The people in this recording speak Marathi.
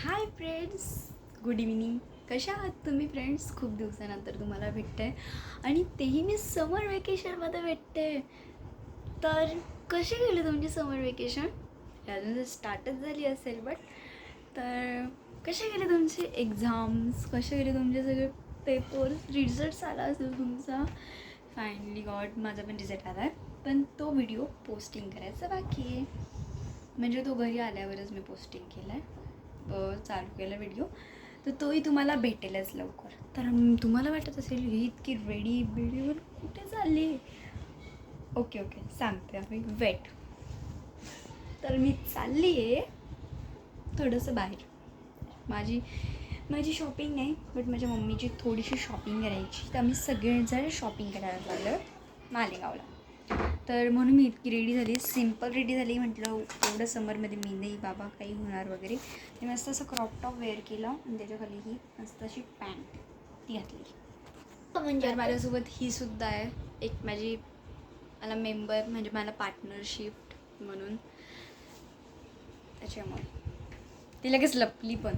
Hi friends, good evening. कशा आहात तुम्ही फ्रेंड्स? खूप दिवसानंतर तुम्हाला भेटते आहे आणि तेही मी समर वेकेशनमध्ये भेटते. तर कशी गेली तुमची समर वेकेशन? अजून तर स्टार्टच झाली असेल, तर कसे गेले तुमचे एक्झाम्स? कसे गेले तुमचे सगळे पेपर्स? रिझल्ट्स आला असेल तुमचा. फायनली गॉड, माझा पण रिझल्ट आला आहे, पण तो व्हिडिओ पोस्टिंग करायचा बाकी आहे. म्हणजे तो घरी आल्यावरच मी पोस्टिंग केला आहे, चालू केला व्हिडिओ, तर तोही तुम्हाला भेटेलच लवकर. तर तुम्हाला वाटत असेल ही इतकी रेडी बिडीवर कुठे चालली? ओके सांगते आम्ही, वेट. तर मी चालली आहे थोडंसं बाहेर. माझी शॉपिंग नाही, बट माझ्या मम्मीची थोडीशी शॉपिंग करायची. तर आम्ही सगळेजण शॉपिंग करायला चाललो मालेगावला. तर म्हणून मी इतकी रेडी झाली, सिम्पल रेडी झाली. म्हटलं एवढं समरमध्ये मी नाही बाबा काही होणार वगैरे. मी मस्त असं क्रॉप टॉप वेअर केलं आणि त्याच्याखाली ही मस्त अशी पॅन्ट ती घातली. म्हणजे माझ्यासोबत ही सुद्धा आहे, एक मला मेंबर, म्हणजे मला पार्टनरशिप म्हणून. त्याच्यामुळे ती लगेच लपली पण.